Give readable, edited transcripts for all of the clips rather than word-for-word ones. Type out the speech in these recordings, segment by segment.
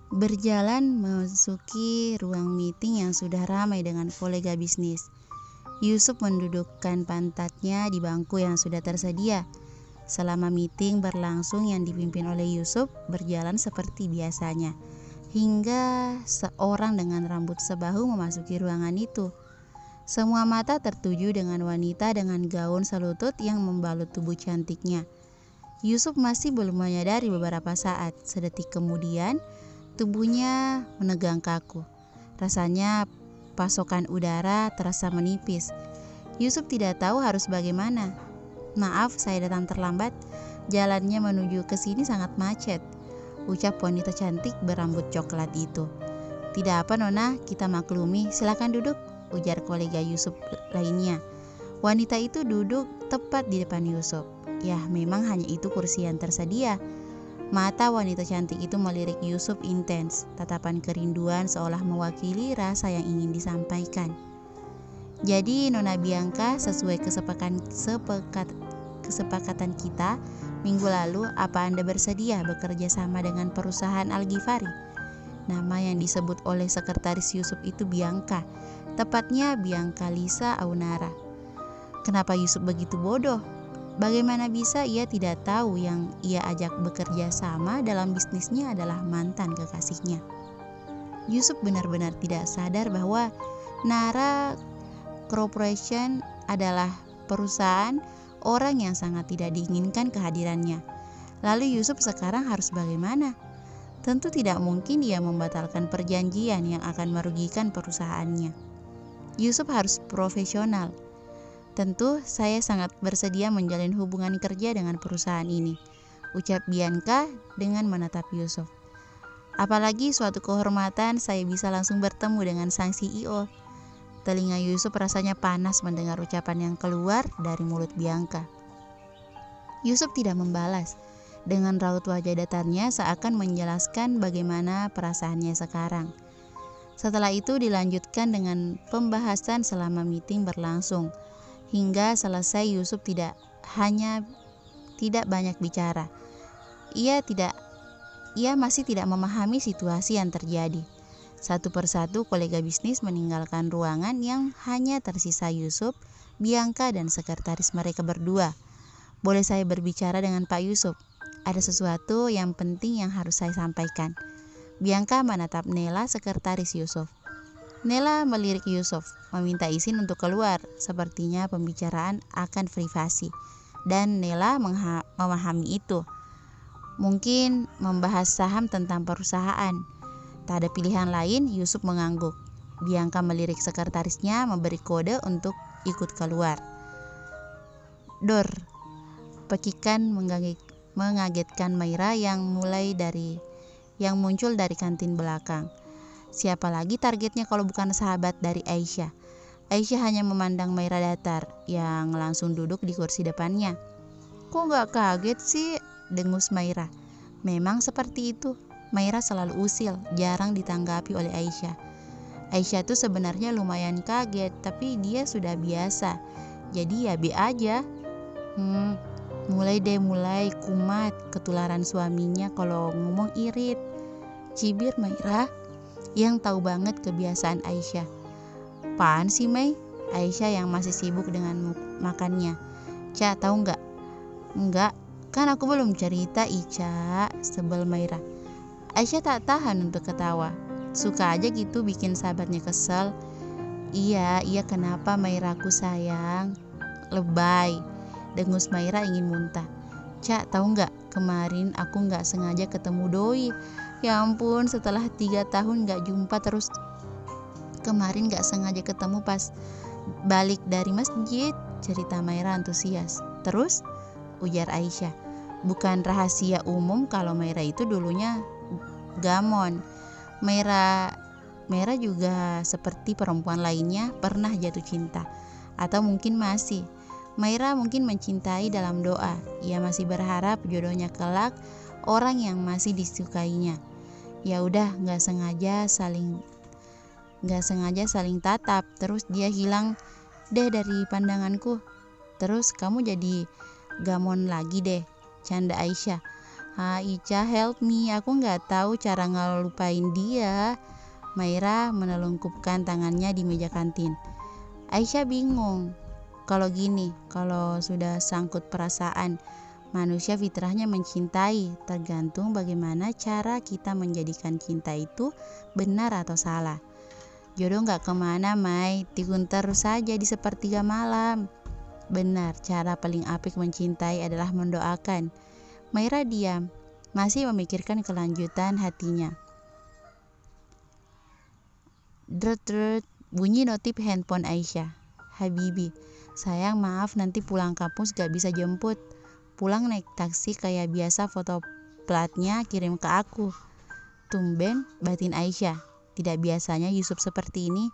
Berjalan memasuki ruang meeting yang sudah ramai dengan kolega bisnis. Yusuf mendudukkan pantatnya di bangku yang sudah tersedia. Selama meeting berlangsung yang dipimpin oleh Yusuf berjalan seperti biasanya, hingga seorang dengan rambut sebahu memasuki ruangan itu. Semua mata tertuju dengan wanita dengan gaun selutut yang membalut tubuh cantiknya. Yusuf masih belum menyadari beberapa saat. Sedetik kemudian, tubuhnya menegang kaku. Rasanya pasokan udara terasa menipis. Yusuf tidak tahu harus bagaimana. "Maaf, saya datang terlambat. Jalannya menuju ke sini sangat macet," ucap wanita cantik berambut coklat itu. "Tidak apa Nona, kita maklumi. Silakan duduk," ujar kolega Yusuf lainnya. Wanita itu duduk tepat di depan Yusuf. Ya, memang hanya itu kursi yang tersedia. Mata wanita cantik itu melirik Yusuf intens. Tatapan kerinduan seolah mewakili rasa yang ingin disampaikan. "Jadi Nona Bianca, sesuai kesepakatan kita minggu lalu, apa Anda bersedia bekerja sama dengan perusahaan Al-Ghifari?" Nama yang disebut oleh sekretaris Yusuf itu Bianca, tepatnya Bianca Lisa Aunara. Kenapa Yusuf begitu bodoh? Bagaimana bisa ia tidak tahu yang ia ajak bekerja sama dalam bisnisnya adalah mantan kekasihnya? Yusuf benar-benar tidak sadar bahwa Nara Corporation adalah perusahaan orang yang sangat tidak diinginkan kehadirannya. Lalu Yusuf sekarang harus bagaimana? Tentu tidak mungkin ia membatalkan perjanjian yang akan merugikan perusahaannya. Yusuf harus profesional. "Tentu saya sangat bersedia menjalin hubungan kerja dengan perusahaan ini," ucap Bianca dengan menatap Yusuf. "Apalagi suatu kehormatan saya bisa langsung bertemu dengan sang CEO." Telinga Yusuf rasanya panas mendengar ucapan yang keluar dari mulut Bianca. Yusuf tidak membalas. Dengan raut wajah datarnya seakan menjelaskan bagaimana perasaannya sekarang. Setelah itu dilanjutkan dengan pembahasan selama meeting berlangsung. Hingga selesai Yusuf tidak banyak bicara. Ia masih tidak memahami situasi yang terjadi. Satu persatu kolega bisnis meninggalkan ruangan yang hanya tersisa Yusuf, Bianca, dan sekretaris mereka berdua. "Boleh saya berbicara dengan Pak Yusuf? Ada sesuatu yang penting yang harus saya sampaikan." Bianca menatap Nela, sekretaris Yusuf. Nela melirik Yusuf, meminta izin untuk keluar. Sepertinya pembicaraan akan privasi, dan Nela memahami itu. Mungkin membahas saham tentang perusahaan. Tak ada pilihan lain, Yusuf mengangguk. Bianca melirik sekretarisnya, memberi kode untuk ikut keluar. "Dor," pekikan mengagetkan Maira yang muncul dari kantin belakang. Siapa lagi targetnya kalau bukan sahabat dari Aisyah? Aisyah hanya memandang Maira datar, yang langsung duduk di kursi depannya. "Kok gak kaget sih?" dengus Maira. Memang seperti itu. Maira selalu usil, jarang ditanggapi oleh Aisyah. Aisyah tuh sebenarnya lumayan kaget, tapi dia sudah biasa. Jadi ya be aja. Mulai kumat, ketularan suaminya kalau ngomong irit. Cibir Maira yang tahu banget kebiasaan Aisyah. "Apaan sih Mei?" Aisyah yang masih sibuk dengan makannya. "Ca, tahu nggak?" "Enggak, kan aku belum cerita Ica," sebel Maira. Aisyah tak tahan untuk ketawa. Suka aja gitu bikin sahabatnya kesel. Iya kenapa Mairaku sayang?" "Lebay," dengus Maira ingin muntah. "Ca, tahu nggak? Kemarin aku nggak sengaja ketemu Doi. Ya ampun, setelah 3 tahun gak jumpa, terus kemarin gak sengaja ketemu pas balik dari masjid," cerita Maira antusias. "Terus?" ujar Aisyah. Bukan rahasia umum kalau Maira itu dulunya gamon. Maira juga seperti perempuan lainnya pernah jatuh cinta. Atau mungkin masih. Maira mungkin mencintai dalam doa. Ia masih berharap jodohnya kelak orang yang masih disukainya. Ya udah, nggak sengaja saling tatap, terus dia hilang deh dari pandanganku. Terus kamu jadi gamon lagi deh, canda Aisyah. Ica, help me, aku nggak tahu cara ngelupain dia. Maira menelungkupkan tangannya di meja kantin. Aisyah bingung. Kalau sudah sangkut perasaan, manusia fitrahnya mencintai, tergantung bagaimana cara kita menjadikan cinta itu benar atau salah. Jodoh gak kemana, Mai, tikun terus saja di sepertiga malam. Benar, cara paling apik mencintai adalah mendoakan. Maira diam, masih memikirkan kelanjutan hatinya. Drut, bunyi notif handphone Aisyah. Habibi, sayang maaf nanti pulang kampus gak bisa jemput. Pulang naik taksi kayak biasa, foto platnya kirim ke aku. Tumben batin Aisyah. Tidak biasanya Yusuf seperti ini.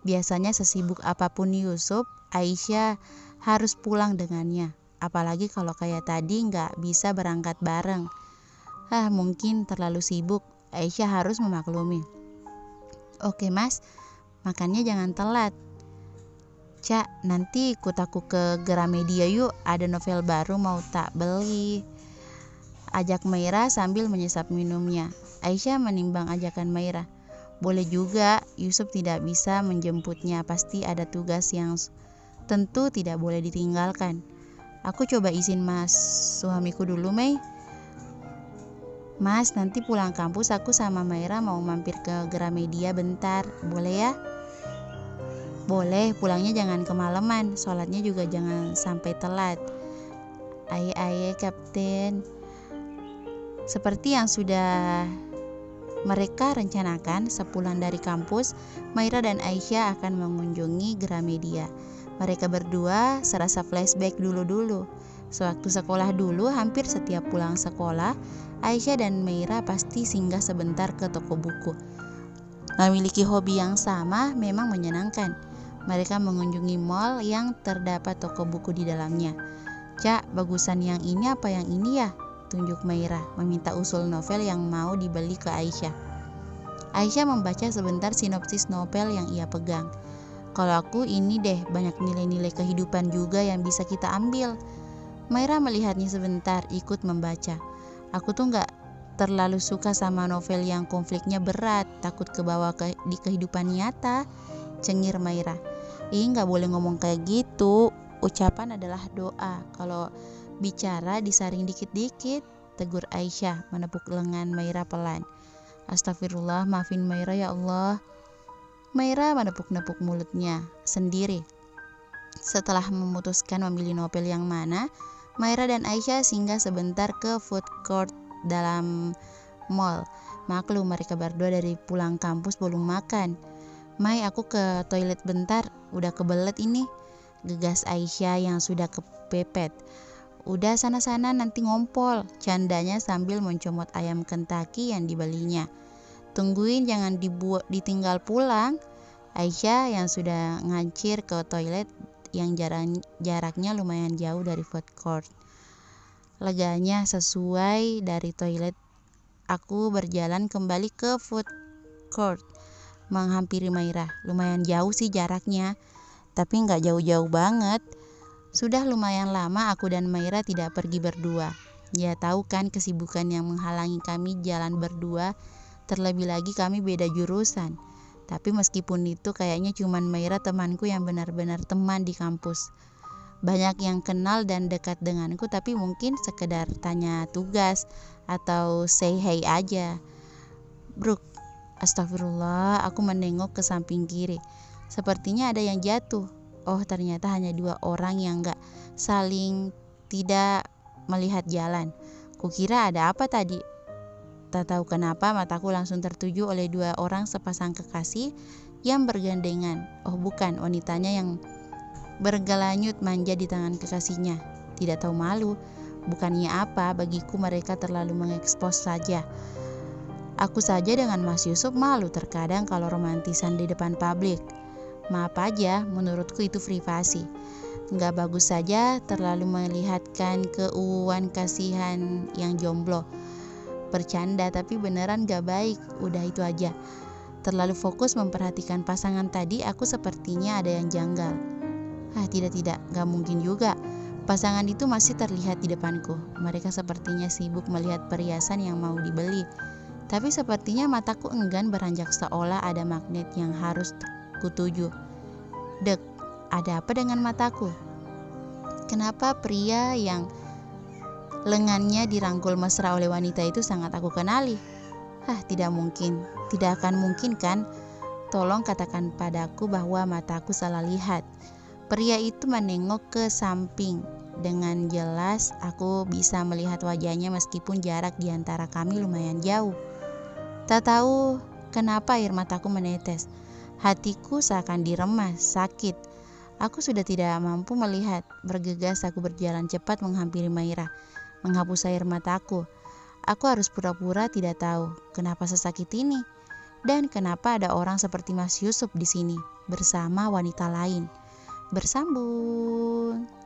Biasanya sesibuk apapun Yusuf, Aisyah harus pulang dengannya. Apalagi kalau kayak tadi gak bisa berangkat bareng. Mungkin terlalu sibuk. Aisyah harus memaklumi. Oke mas, makannya jangan telat. Cak, nanti ikut aku ke Gramedia yuk, ada novel baru mau tak beli. Ajak Maira sambil menyesap minumnya. Aisyah menimbang ajakan Maira. Boleh juga, Yusuf tidak bisa menjemputnya, pasti ada tugas yang tentu tidak boleh ditinggalkan. Aku coba izin mas suamiku dulu, Mei. Mas, nanti pulang kampus aku sama Maira mau mampir ke Gramedia bentar, boleh ya? Boleh, pulangnya jangan kemalaman, sholatnya juga jangan sampai telat. Aye Kapten. Seperti yang sudah mereka rencanakan, sepulang dari kampus, Maira dan Aisyah akan mengunjungi Gramedia. Mereka berdua serasa flashback dulu-dulu. Sewaktu sekolah dulu, hampir setiap pulang sekolah, Aisyah dan Maira pasti singgah sebentar ke toko buku. Memiliki hobi yang sama memang menyenangkan. Mereka mengunjungi mall yang terdapat toko buku di dalamnya. Cak, bagusan yang ini apa yang ini ya? Tunjuk Maira, meminta usul novel yang mau dibeli ke Aisyah. Aisyah membaca sebentar sinopsis novel yang ia pegang. Kalau aku ini deh, banyak nilai-nilai kehidupan juga yang bisa kita ambil. Maira melihatnya sebentar, ikut membaca. Aku tuh gak terlalu suka sama novel yang konfliknya berat, takut kebawa di kehidupan nyata, cengir Maira. Gak boleh ngomong kayak gitu, ucapan adalah doa, kalau bicara disaring dikit-dikit, tegur Aisyah menepuk lengan Maira pelan. Astagfirullah, maafin Maira ya Allah. Maira menepuk-nepuk mulutnya sendiri. Setelah memutuskan memilih novel yang mana, Maira dan Aisyah singgah sebentar ke food court dalam mall. Maklum mereka berdua dari pulang kampus belum makan. Mai, aku ke toilet bentar, udah kebelet ini, gegas Aisyah yang sudah kepepet. Udah sana-sana nanti ngompol, candanya sambil mencomot ayam Kentucky yang dibelinya. Tungguin, jangan ditinggal pulang. Aisyah yang sudah ngancir ke toilet yang jaraknya lumayan jauh dari food court. Leganya sesuai dari toilet, aku berjalan kembali ke food court, menghampiri Maira. Lumayan jauh sih jaraknya, tapi gak jauh-jauh banget. Sudah lumayan lama aku dan Maira tidak pergi berdua. Ya tahu kan kesibukan yang menghalangi kami jalan berdua, terlebih lagi kami beda jurusan. Tapi meskipun itu kayaknya cuman Maira temanku yang benar-benar teman di kampus. Banyak yang kenal dan dekat denganku, tapi mungkin sekedar tanya tugas atau say hey aja. Bruk, astagfirullah, aku menengok ke samping kiri. Sepertinya ada yang jatuh. Oh, ternyata hanya 2 orang yang gak saling tidak melihat jalan. Kukira ada apa tadi. Tak tahu kenapa mataku langsung tertuju oleh 2 orang sepasang kekasih yang bergandengan. Oh bukan, wanitanya yang bergelanyut manja di tangan kekasihnya. Tidak tahu malu. Bukannya apa, bagiku mereka terlalu mengekspos saja. Aku saja dengan Mas Yusuf malu terkadang kalau romantisan di depan publik. Maaf aja, menurutku itu privasi. Gak bagus saja terlalu melihatkan keuuan kasihan yang jomblo. Bercanda tapi beneran gak baik, udah itu aja. Terlalu fokus memperhatikan pasangan tadi, aku sepertinya ada yang janggal. Tidak, gak mungkin juga. Pasangan itu masih terlihat di depanku. Mereka sepertinya sibuk melihat perhiasan yang mau dibeli. Tapi sepertinya mataku enggan beranjak seolah ada magnet yang harus kutuju. Dek, ada apa dengan mataku? Kenapa pria yang lengannya dirangkul mesra oleh wanita itu sangat aku kenali? Tidak mungkin. Tidak akan mungkin kan? Tolong katakan padaku bahwa mataku salah lihat. Pria itu menengok ke samping. Dengan jelas aku bisa melihat wajahnya meskipun jarak di antara kami lumayan jauh. Tak tahu kenapa air mataku menetes. Hatiku seakan diremas, sakit. Aku sudah tidak mampu melihat. Bergegas aku berjalan cepat menghampiri Maira, menghapus air mataku. Aku harus pura-pura tidak tahu kenapa sesakit ini. Dan kenapa ada orang seperti Mas Yusuf di sini bersama wanita lain. Bersambung.